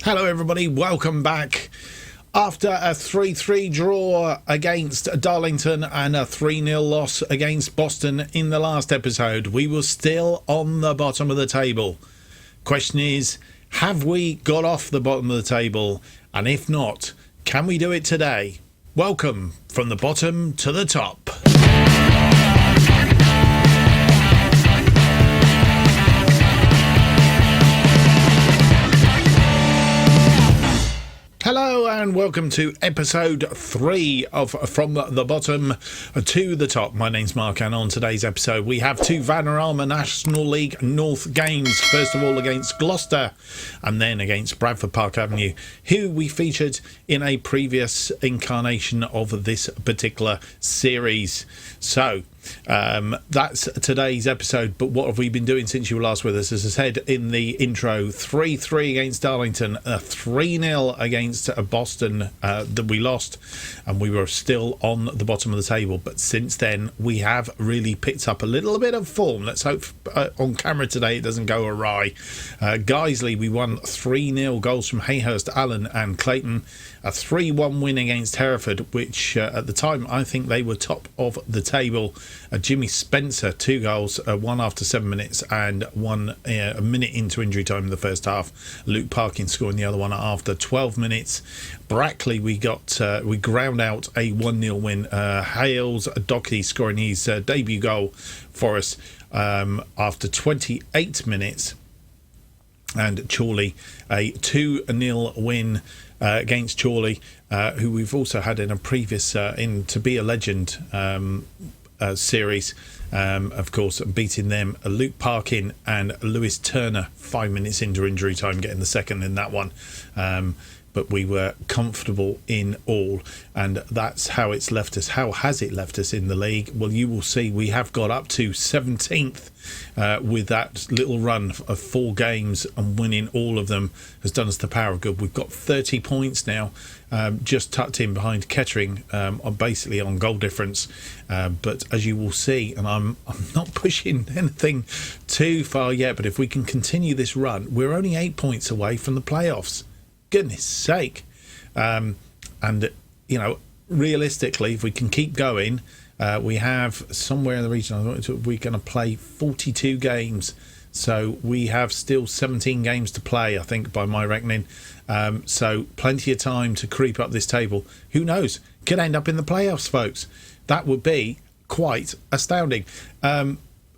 Hello everybody, welcome back. After a 3-3 draw against Darlington and a 3-0 loss against Boston in the last episode, we were still on the bottom of the table. Question is, have we got off the bottom of the table? And if not, can we do it today? Welcome from the bottom to the top. Hello and welcome to episode 3 of From the Bottom to the Top. My name's Mark and on today's episode we have two Vanarama National League North games. First of all against Gloucester and then against Bradford Park Avenue, who we featured in a previous incarnation of this particular series. So that's today's episode. But what have we been doing since you were last with us? As I said in the intro, 3-3 against Darlington, a 3-0 against Boston that we lost, and we were still on the bottom of the table. But since then we have really picked up a little bit of form. Let's hope on camera today it doesn't go awry. Guiseley, we won 3-0, goals from Hayhurst, Allen and Clayton. A 3-1 win against Hereford, which at the time I think they were top of the table. Jimmy Spencer, 2 goals, one after 7 minutes and one a minute into injury time in the first half. Luke Parkin scoring the other one after 12 minutes. Brackley, we ground out a 1-0 win. Hales Doherty scoring his debut goal for us after 28 minutes. And Chorley, a 2-0 win against Chorley, who we've also had in a previous in To Be a Legend series, of course, beating them. Luke Parkin and Lewis Turner 5 minutes into injury time getting the second in that one. But we were comfortable in all, and that's how it's left us. How has it left us in the league? Well, you will see we have got up to 17th with that little run of 4 games, and winning all of them has done us the power of good. We've got 30 points now, just tucked in behind Kettering, basically on goal difference. But as you will see, and I'm not pushing anything too far yet, but if we can continue this run, we're only 8 points away from the playoffs. Goodness sake. And you know, realistically, if we can keep going, we have somewhere in the region, we're going to play 42 games, so we have still 17 games to play, I think, by my reckoning. So plenty of time to creep up this table. Who knows, could end up in the playoffs, folks. That would be quite astounding.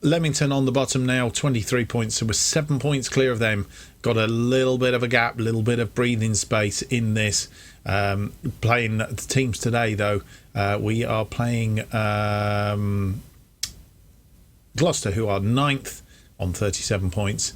Leamington on the bottom now, 23 points, so we're 7 points clear of them. Got a little bit of a gap, a little bit of breathing space in this. Playing the teams today, though, we are playing Gloucester, who are 9th on 37 points.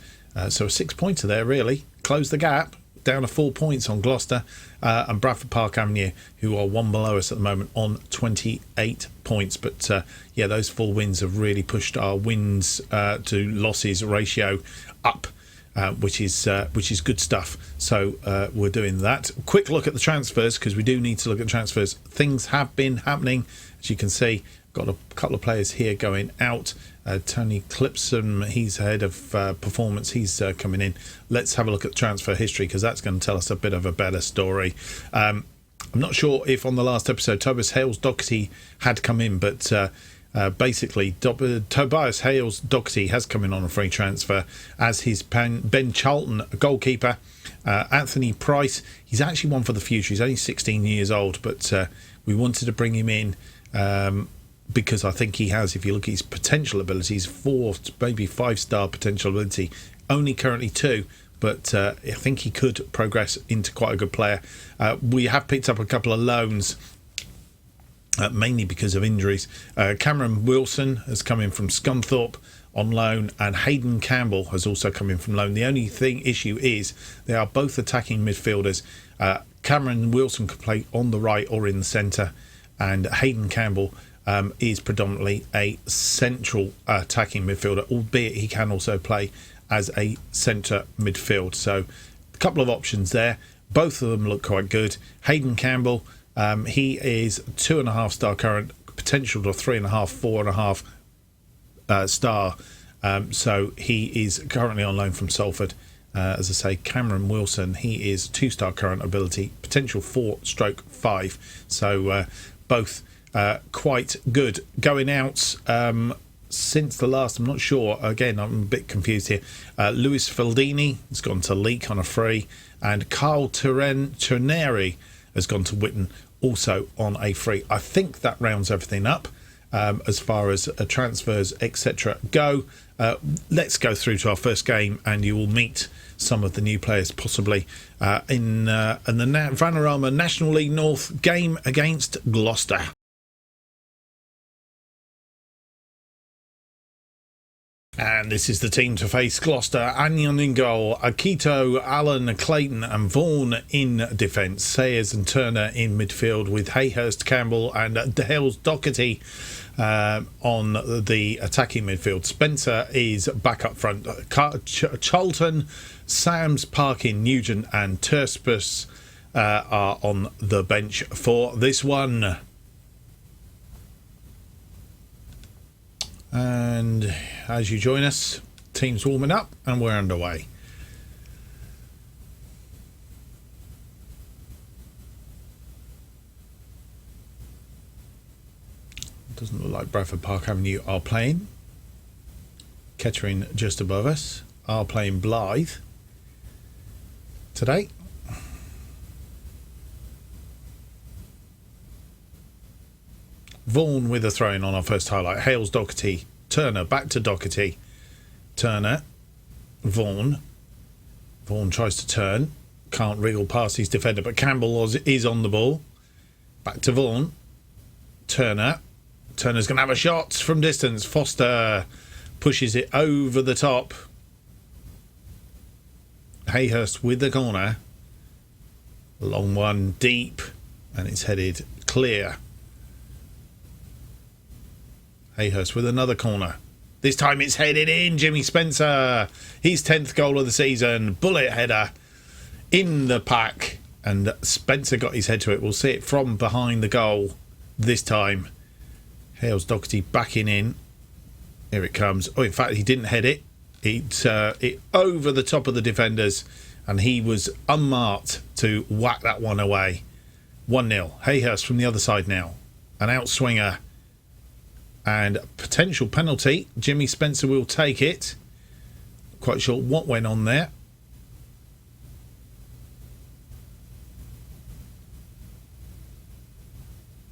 So a 6-pointer there, really. Close the gap, down to 4 points on Gloucester. And Bradford Park Avenue, who are one below us at the moment on 28 points. But yeah, those 4 wins have really pushed our wins to losses ratio up, which is good stuff. So we're doing that. Quick look at the transfers, because we do need to look at transfers. Things have been happening, as you can see. Got a couple of players here going out. Tony Clipson, he's ahead of performance. He's coming in. Let's have a look at transfer history, because that's going to tell us a bit of a better story. I'm not sure if on the last episode Tobias Hales Doherty had come in, but basically Tobias Hales Doherty has come in on a free transfer as his Ben Charlton goalkeeper. Anthony Price, he's actually one for the future. He's only 16 years old, but we wanted to bring him in because I think he has, if you look at his potential abilities, 4, maybe 5-star potential ability, only currently 2, but I think he could progress into quite a good player. We have picked up a couple of loans, mainly because of injuries. Cameron Wilson has come in from Scunthorpe on loan, and Hayden Campbell has also come in from loan. The only issue is they are both attacking midfielders. Cameron Wilson can play on the right or in the centre, and Hayden Campbell is predominantly a central attacking midfielder, albeit he can also play as a centre midfield. So a couple of options there. Both of them look quite good. Hayden Campbell, he is 2.5-star current, potential to 3.5, 4.5 star. So he is currently on loan from Salford. As I say, Cameron Wilson, he is 2-star current ability, potential 4/5. So both quite good. Going out since the last, I'm not sure. Again, I'm a bit confused here. Lewis Fildini has gone to Leek on a free, and Carl Turneri has gone to Witten also on a free. I think that rounds everything up as far as transfers, etc. go. Let's go through to our first game, and you will meet some of the new players possibly in the Vanarama National League North game against Gloucester. And this is the team to face Gloucester. Anyon in goal, Akito, Allen, Clayton and Vaughan in defence. Sayers and Turner in midfield, with Hayhurst, Campbell and Hales Doherty on the attacking midfield. Spencer is back up front. Charlton, Sams, Parkin, Nugent and Terspus are on the bench for this one. And as you join us, team's warming up and we're underway. Doesn't look like Bradford Park Avenue are playing. Kettering just above us are playing Blythe today. Vaughan with a throw-in on our first highlight. Hales Doherty, Turner, back to Doherty. Turner, Vaughan. Vaughan tries to turn. Can't wriggle past his defender, but Campbell is on the ball. Back to Vaughan. Turner. Turner's going to have a shot from distance. Foster pushes it over the top. Hayhurst with the corner. Long one, deep, and it's headed clear. Hayhurst with another corner. This time it's headed in. Jimmy Spencer, his 10th goal of the season. Bullet header in the pack, and Spencer got his head to it. We'll see it from behind the goal this time. Hales Doherty backing in. Here it comes. Oh, in fact, he didn't head it. It over the top of the defenders, and he was unmarked to whack that one away. 1-0. Hayhurst from the other side now. An outswinger. And potential penalty. Jimmy Spencer will take it. Quite sure what went on there.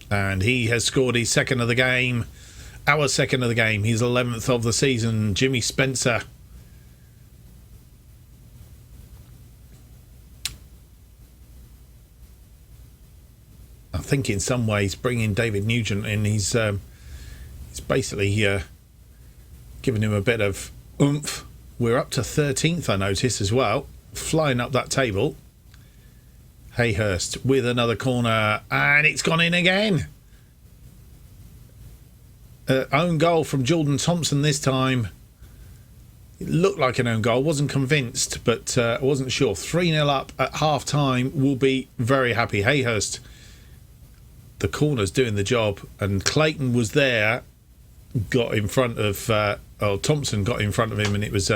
And he has scored his second of the game. Our second of the game. He's 11th of the season. Jimmy Spencer. I think in some ways bringing David Nugent in, he's basically giving him a bit of oomph. We're up to 13th, I notice, as well. Flying up that table. Hayhurst with another corner, and it's gone in again. Own goal from Jordan Thompson this time. It looked like an own goal. Wasn't convinced, but I wasn't sure. 3-0 up at half-time. Will be very happy. Hayhurst, the corner's doing the job, and Clayton was there. Got in front of Thompson got in front of him, and it was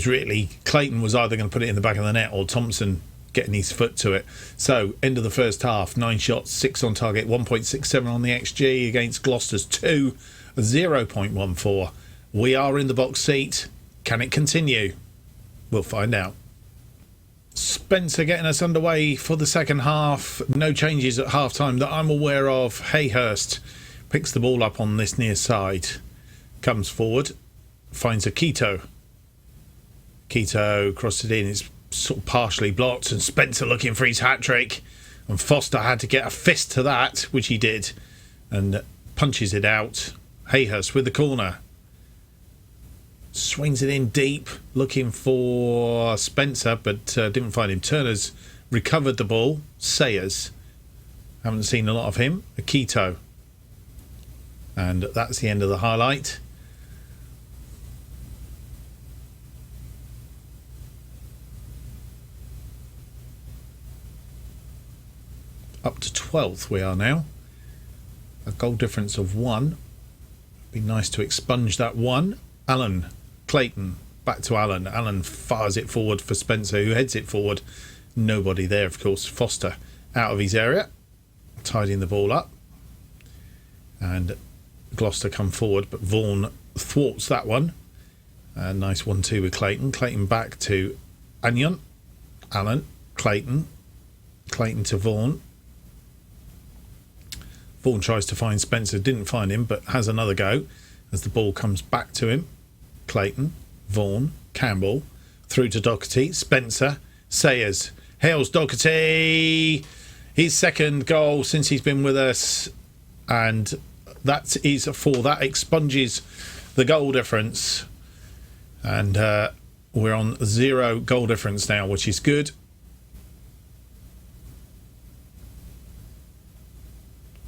really Clayton was either going to put it in the back of the net or Thompson getting his foot to it. So end of the first half, 9 shots, 6 on target, 1.67 on the XG against Gloucester's 2, 0.14. We are in the box seat. Can it continue? We'll find out. Spencer getting us underway for the second half. No changes at half time that I'm aware of. Hayhurst picks the ball up on this near side, comes forward, finds Akito. Akito crossed it in, it's sort of partially blocked, and Spencer looking for his hat-trick, and Foster had to get a fist to that, which he did, and punches it out. Hayhurst with the corner, swings it in deep, looking for Spencer, but didn't find him. Turner's recovered the ball. Sayers, haven't seen a lot of him. Akito. And that's the end of the highlight. Up to 12th we are now. A goal difference of 1. Be nice to expunge that one. Allen, Clayton, back to Alan. Alan fires it forward for Spencer, who heads it forward. Nobody there, of course. Foster out of his area, tidying the ball up. And Gloucester come forward, but Vaughan thwarts that one. Nice 1-2 with Clayton. Clayton back to Anion. Alan, Clayton. Clayton to Vaughan. Vaughan tries to find Spencer, didn't find him, but has another go as the ball comes back to him. Clayton, Vaughan, Campbell, through to Doherty, Spencer, Sayers, Hales Doherty, his second goal since he's been with us, and that is for that expunges the goal difference, and we're on 0 goal difference now, which is good.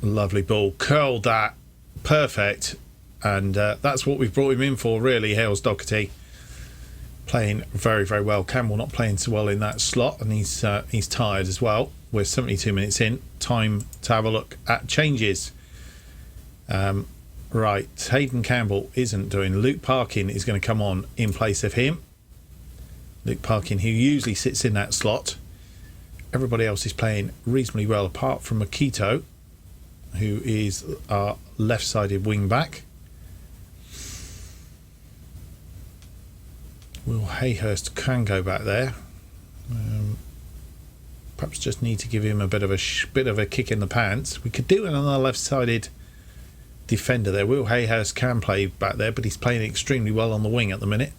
Lovely ball, curled that, perfect, and that's what we've brought him in for, really. Hales Doherty playing very, very well. Campbell not playing so well in that slot, and he's tired as well. We're 72 minutes in. Time to have a look at changes. Right, Hayden Campbell isn't doing. Luke Parkin is going to come on in place of him. Luke Parkin, who usually sits in that slot. Everybody else is playing reasonably well, apart from Makito, who is our left-sided wing-back. Will Hayhurst can go back there. Perhaps just need to give him a bit of a kick in the pants. We could do another left-sided defender there. Will Hayhurst can play back there, but he's playing extremely well on the wing at the minute.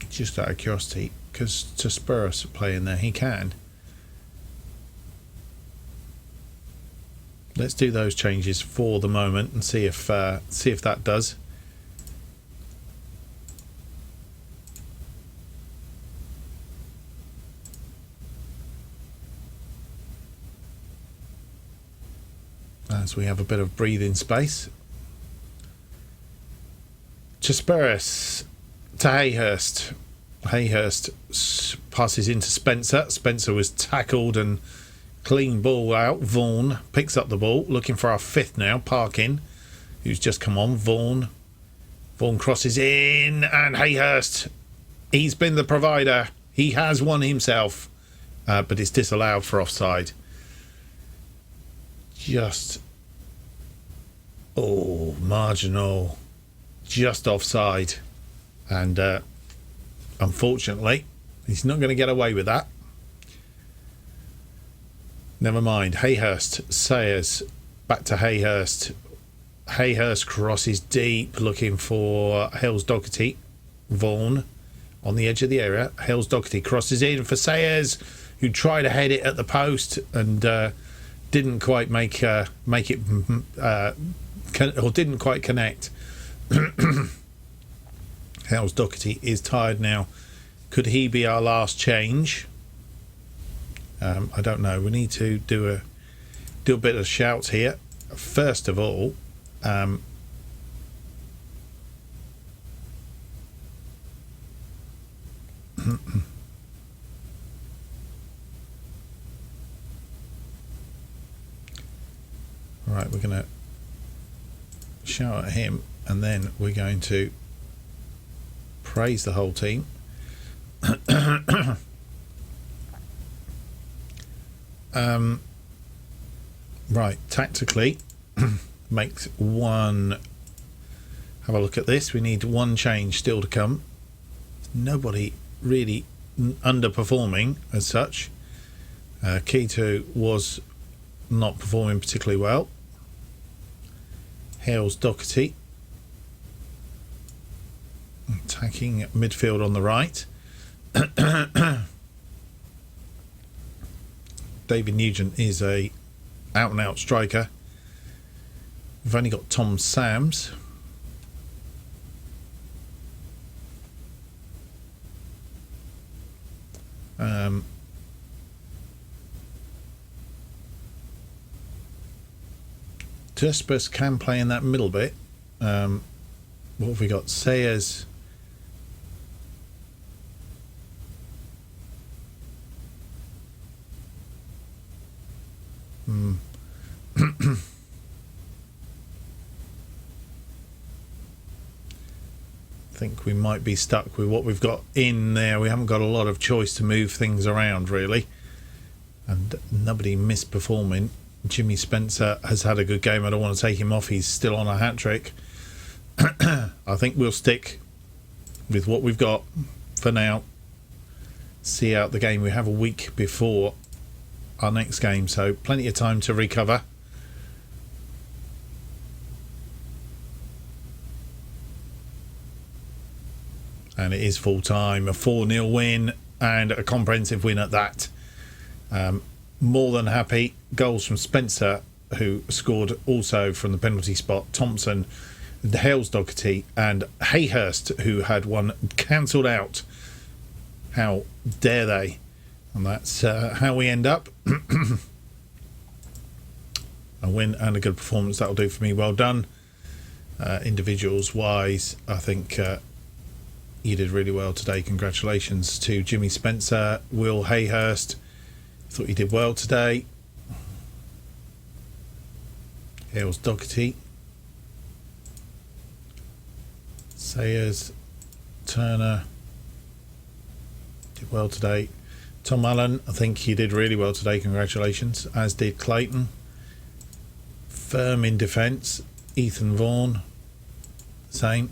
Just out of curiosity, because to Spurs playing there, he can. Let's do those changes for the moment and see if that does. As we have a bit of breathing space. Chesperis to Hayhurst. Hayhurst passes into Spencer. Spencer was tackled and clean ball out. Vaughan picks up the ball, looking for our fifth now. Parkin, who's just come on. Vaughan crosses in, and Hayhurst, he's been the provider. He has won himself, but it's disallowed for offside. Just, marginal, just offside. And unfortunately, he's not going to get away with that. Never mind. Hayhurst, Sayers, back to Hayhurst. Hayhurst crosses deep, looking for Hales Doherty. Vaughan on the edge of the area. Hales Doherty crosses in for Sayers, who tried to head it at the post and didn't quite make it, or didn't quite connect. Hales Doherty is tired now. Could he be our last change? I don't know. We need to do a bit of shouts here. First of all, right, we're going to shout at him, and then we're going to praise the whole team. Right, tactically, makes one. Have a look at this. We need one change still to come. Nobody really underperforming as such. Keto was not performing particularly well. Hales Doherty attacking midfield on the right. David Nugent is a out and out striker. We've only got Tom Sams. Jespers can play in that middle bit. What have we got? Sayers think we might be stuck with what we've got in there. We haven't got a lot of choice to move things around, really. And nobody misperforming. Jimmy Spencer has had a good game. I don't want to take him off. He's still on a hat-trick. I think we'll stick with what we've got for now. See out the game. We have a week before our next game, so plenty of time to recover. And it is full time, a 4-0 win and a comprehensive win at that. More than happy. Goals from Spencer, who scored also from the penalty spot. Thompson, Hales Doherty and Hayhurst, who had one cancelled out. How dare they? And that's how we end up. A win and a good performance. That'll do for me. Well done. Individuals wise, I think you did really well today. Congratulations to Jimmy Spencer, Will Hayhurst. Thought you did well today. Hales Doherty, Sayers, Turner did well today. Tom Allen, I think he did really well today. Congratulations. As did Clayton. Firm in defence. Ethan Vaughan, same.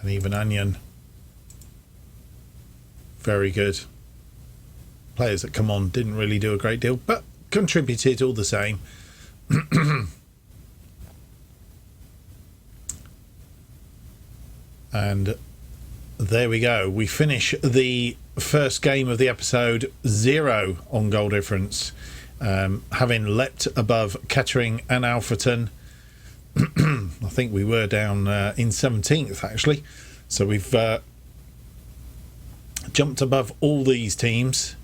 And even Onion, very good. Players that come on didn't really do a great deal, but contributed all the same. And there we go. We finish the first game of the episode 0 on goal difference, having leapt above Kettering and Alfreton. I think we were down in 17th actually, so we've jumped above all these teams.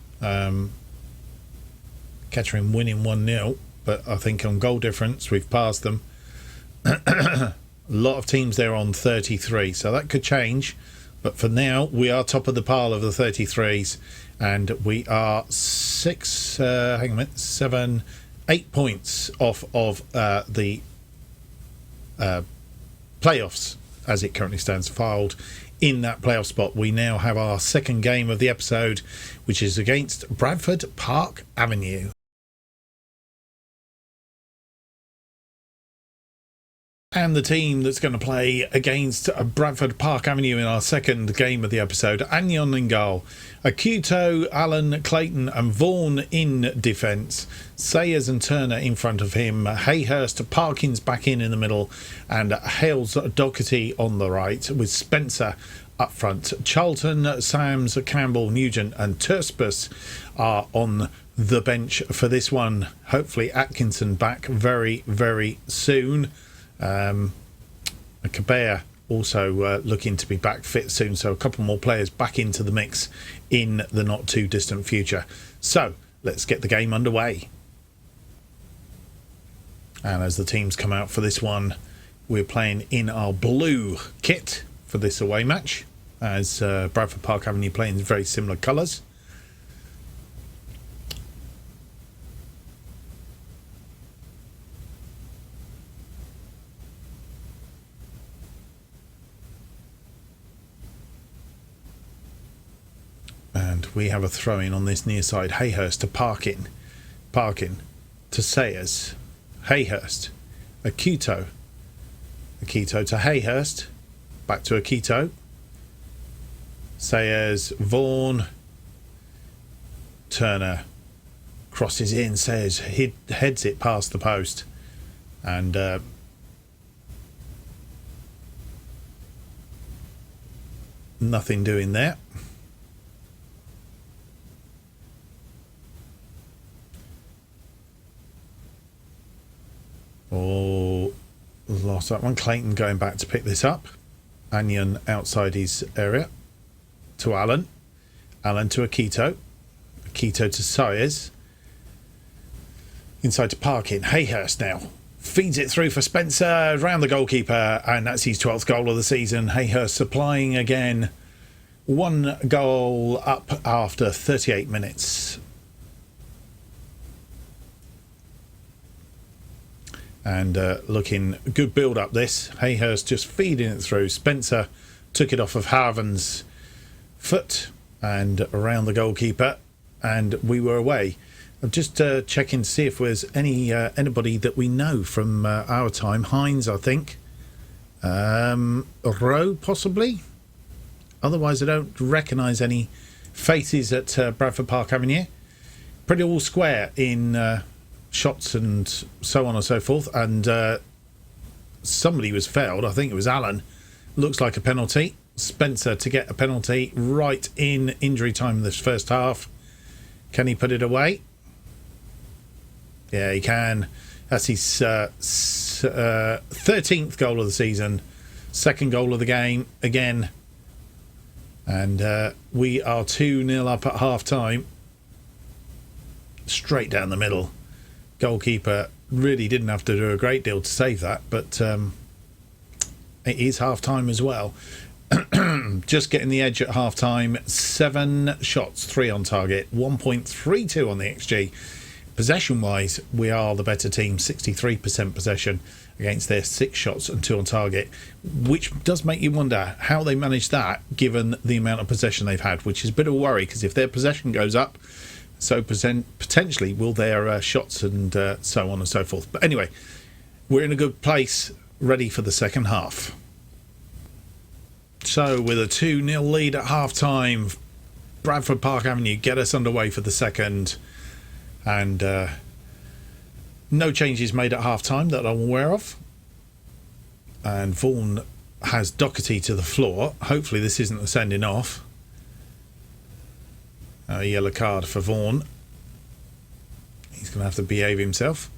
Kettering winning 1-0, but I think on goal difference we've passed them. A lot of teams there on 33, so that could change, but for now we are top of the pile of the 33s, and we are 8 points off of the playoffs as it currently stands, filed in that playoff spot. We now have our second game of the episode, which is against Bradford Park Avenue. And the team that's going to play against Bradford Park Avenue in our second game of the episode: Anion in goal, Akuto, Allen, Clayton and Vaughan in defence, Sayers and Turner in front of him, Hayhurst, Parkins back in the middle, and Hales Doherty on the right, with Spencer up front. Charlton, Sams, Campbell, Nugent and Terspus are on the bench for this one. Hopefully Atkinson back very, very soon. Kabea also looking to be back fit soon, so a couple more players back into the mix in the not too distant future. So let's get the game underway. And as the teams come out for this one, we're playing in our blue kit for this away match, as Bradford Park Avenue playing in very similar colours. And we have a throw-in on this near side. Hayhurst to Parkin to Sayers, Hayhurst, Akuto to Hayhurst, back to Akuto, Sayers, Vaughan, Turner crosses in, Sayers heads it past the post, and nothing doing there. Oh, lost that one. Clayton going back to pick this up. Anion outside his area to Allen. Allen to Akuto. Akuto to Sayers. Inside to Parkin. Hayhurst now feeds it through for Spencer, round the goalkeeper, and that's his 12th goal of the season. Hayhurst supplying again. 1 goal up after 38 minutes. And looking good build up this. Hayhurst just feeding it through. Spencer took it off of Harven's foot and around the goalkeeper, and we were away. I'm just checking to see if there's anybody that we know from our time. Hines, I think. Rowe, possibly. Otherwise, I don't recognise any faces at Bradford Park Avenue. Pretty all square in shots and so on and so forth. And somebody was fouled. I think it was Alan. Looks like a penalty. Spencer to get a penalty right in injury time in this first half. Can he put it away? Yeah, he can. That's his 13th goal of the season. Second goal of the game again. And we are 2-0 up at half-time. Straight down the middle. Goalkeeper really didn't have to do a great deal to save that, but it is half-time as well. Just getting the edge at half-time. 7 shots, 3 on target. 1.32 on the XG. Possession-wise, we are the better team. 63% possession against their 6 shots and 2 on target, which does make you wonder how they managed that given the amount of possession they've had, which is a bit of a worry, because if their possession goes up, so potentially will their shots and so on and so forth. But anyway, we're in a good place, ready for the second half. So with a 2-0 lead at half-time, Bradford Park Avenue get us underway for the second. And no changes made at half-time that I'm aware of. And Vaughan has Doherty to the floor. Hopefully this isn't a sending off. A yellow card for Vaughan. He's going to have to behave himself.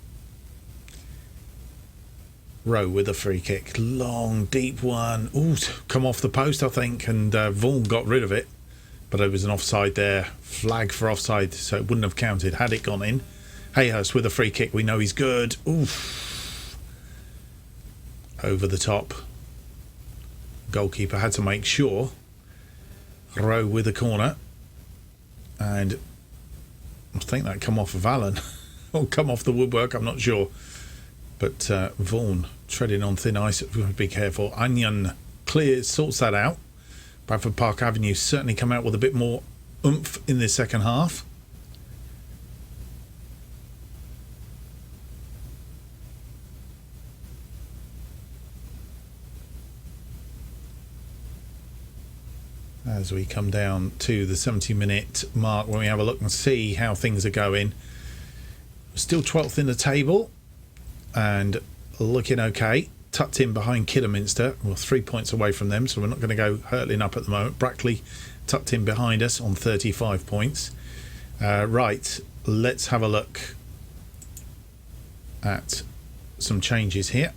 Rowe with a free kick. Long, deep one. Ooh, come off the post, I think. And Vaughan got rid of it. But there was an offside there. Flag for offside, so it wouldn't have counted had it gone in. Hayhurst with a free kick. We know he's good. Oof. Over the top. Goalkeeper had to make sure. Rowe with a corner. And I think that come off of Alan. Or come off the woodwork, I'm not sure. But Vaughan treading on thin ice. We've got to be careful. Onion sorts that out. Bradford Park Avenue certainly come out with a bit more oomph in this second half. As we come down to the 70-minute mark, when we have a look and see how things are going. Still 12th in the table and looking okay. Tucked in behind Kidderminster. We're 3 points away from them, so we're not going to go hurtling up at the moment. Brackley tucked in behind us on 35 points. Right, let's have a look at some changes here.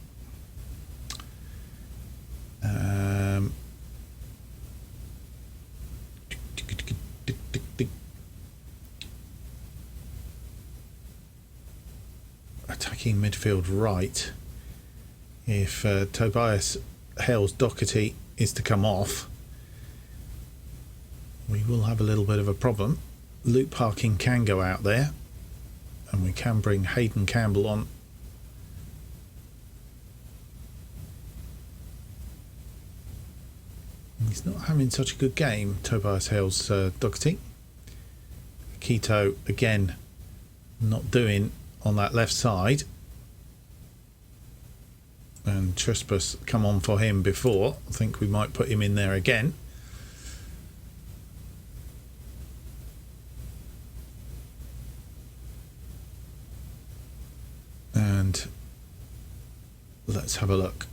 Attacking midfield right. If Tobias Hales Doherty is to come off, we will have a little bit of a problem. Luke Parkin can go out there, and we can bring Hayden Campbell on. He's not having such a good game, Tobias Hales Doherty. Keto again not doing on that left side. And Trespass come on for him before. I think we might put him in there again. And let's have a look.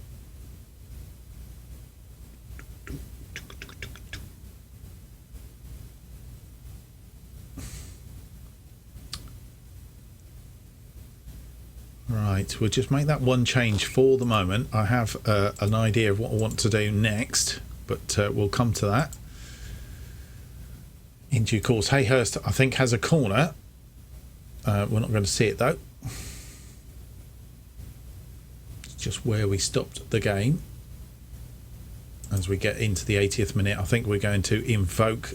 Right, we'll just make that one change for the moment. I have an idea of what I want to do next, but we'll come to that in due course. Hayhurst, I think, has a corner. We're not going to see it though. It's just where we stopped the game. As we get into the 80th minute, I think we're going to invoke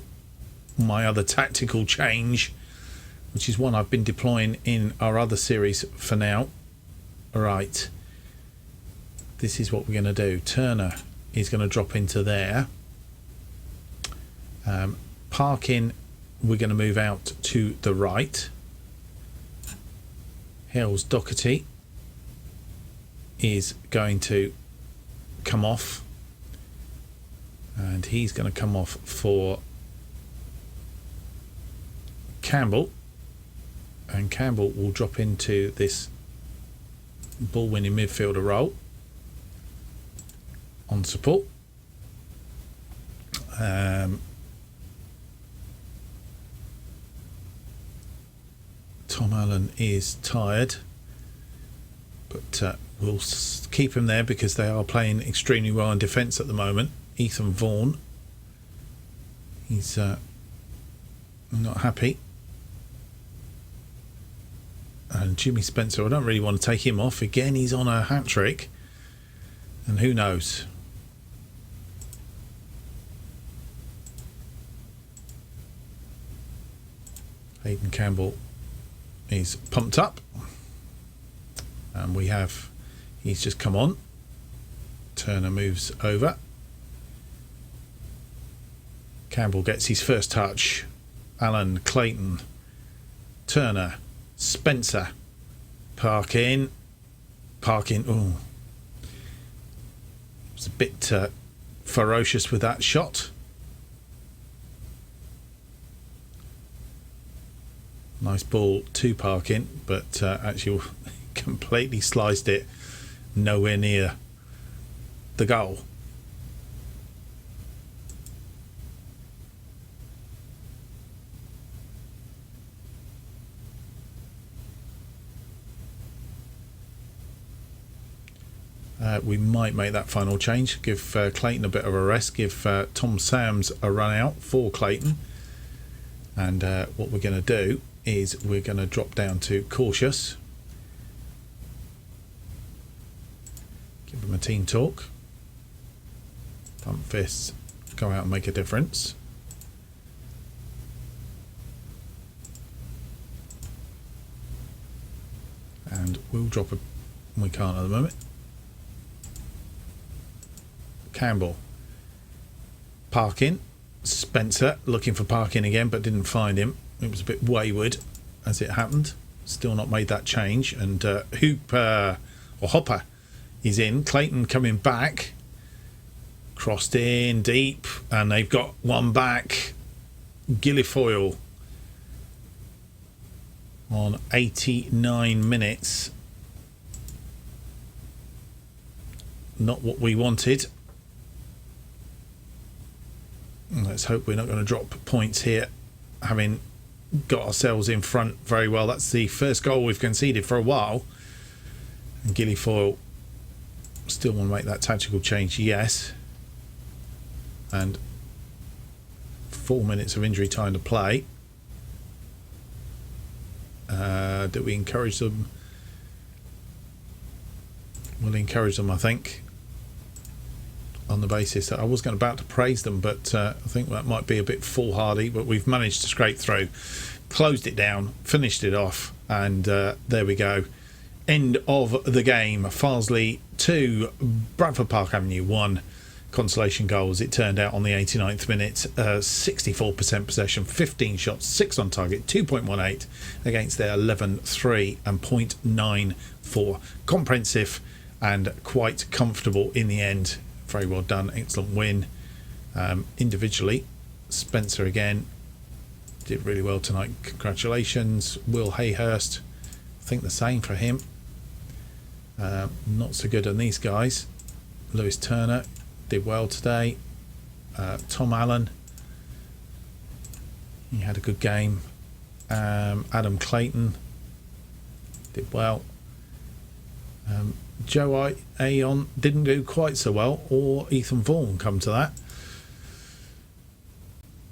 my other tactical change, which is one I've been deploying in our other series for now. Right. This is what we're going to do. Turner is going to drop into there. Parking, we're going to move out to the right. Hills Doherty is going to come off, and he's going to come off for Campbell, and Campbell will drop into this ball winning midfielder role on support. Tom Allen is tired, but we'll keep him there because they are playing extremely well in defence at the moment. Ethan Vaughan, he's not happy. And Jimmy Spencer, I don't really want to take him off. Again, he's on a hat-trick. And who knows? Hayden Campbell is pumped up. And he's just come on. Turner moves over. Campbell gets his first touch. Allen, Clayton, Turner, Spencer, parking. Oh, it was a bit ferocious with that shot. Nice ball to Parkin, but actually completely sliced it nowhere near the goal. We might make that final change, give Clayton a bit of a rest, give Tom Sams a run out for Clayton. And what we're going to do is we're going to drop down to cautious. Give him a team talk. Pump fists, go out and make a difference. And we'll drop a... we can't at the moment. Campbell. Parkin. Spencer looking for Parkin again, but didn't find him. It was a bit wayward as it happened. Still not made that change. And Hopper is in. Clayton coming back. Crossed in deep. And they've got one back. Guilfoyle on 89 minutes. Not what we wanted. Let's hope we're not going to drop points here, having got ourselves in front very well. That's the first goal we've conceded for a while. And Guilfoyle still want to make that tactical change, yes. And 4 minutes of injury time to play. Do we encourage them? We'll encourage them, I think, on the basis that I was about to praise them, but I think that might be a bit foolhardy. But we've managed to scrape through, closed it down, finished it off, and there we go. End of the game. Farsley 2, Bradford Park Avenue 1. Consolation goals, it turned out, on the 89th minute. 64% possession, 15 shots, 6 on target, 2.18 against their 11.3 and 0.94. Comprehensive and quite comfortable in the end. Very well done, excellent win. Individually, Spencer again did really well tonight. Congratulations. Will Hayhurst, I think the same for him. Not so good on these guys. Lewis Turner did well today. Tom Allen, he had a good game. Adam Clayton did well. Joe Aon didn't do quite so well, or Ethan Vaughan, come to that.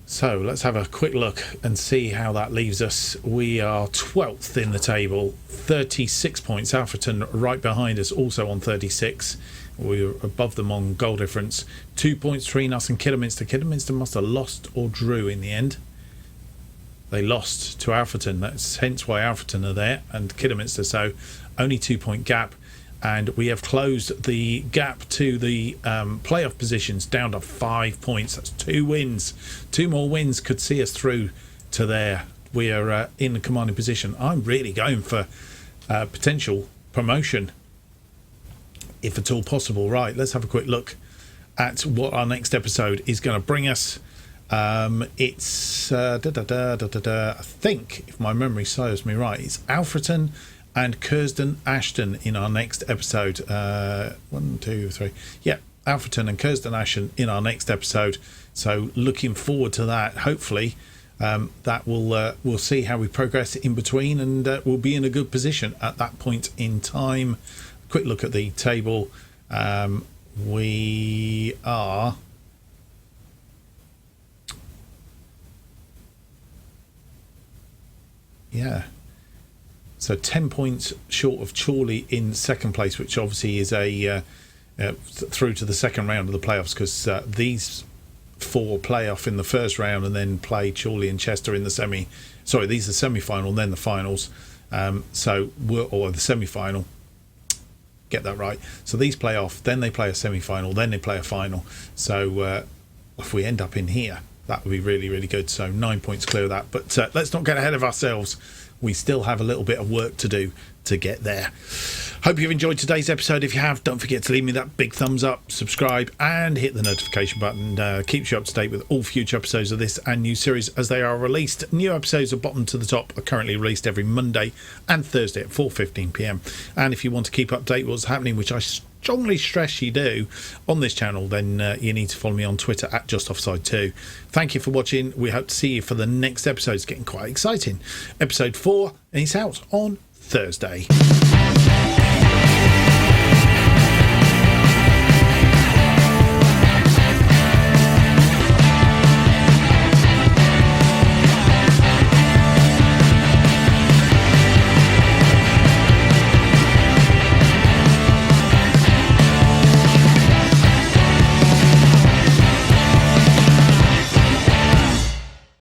So let's have a quick look and see how that leaves us. We are 12th in the table, 36 points. Alfreton right behind us, also on 36. We're above them on goal difference. 2 points between us and Kidderminster. Kidderminster must have lost or drew in the end. They lost to Alfreton. That's hence why Alfreton are there and Kidderminster. So only 2 point gap. and we have closed the gap to the playoff positions down to 5 points. That's 2 wins. 2 more wins could see us through to there. We are in a commanding position. I'm really going for potential promotion, if at all possible. Right, let's have a quick look at what our next episode is going to bring us. It's I think, if my memory serves me right, it's Alfreton and Curzon Ashton in our next episode. 1, 2, 3. Yeah, Alfreton and Curzon Ashton in our next episode. So looking forward to that. Hopefully that we'll see how we progress in between, and we'll be in a good position at that point in time. Quick look at the table. We are so 10 points short of Chorley in second place, which obviously is a through to the second round of the playoffs, because these 4 play off in the first round and then play Chorley and Chester in the these are semi-final and then the finals, or the semi-final, get that right. So these play off, then they play a semi-final, then they play a final. So if we end up in here, that would be really, really good. So 9 points clear of that. But let's not get ahead of ourselves. We still have a little bit of work to do to get there. Hope you've enjoyed today's episode. If you have, don't forget to leave me that big thumbs up, subscribe, and hit the notification button. Keeps you up to date with all future episodes of this and new series as they are released. New episodes of Bottom to the Top are currently released every Monday and Thursday at 4:15 p.m. And if you want to keep up to date with what's happening, which I strongly stress you do on this channel, then you need to follow me on Twitter at JustOffsideFM. Thank you for watching. We hope to see you for the next episode. It's getting quite exciting. Episode 4, and it's out on Thursday.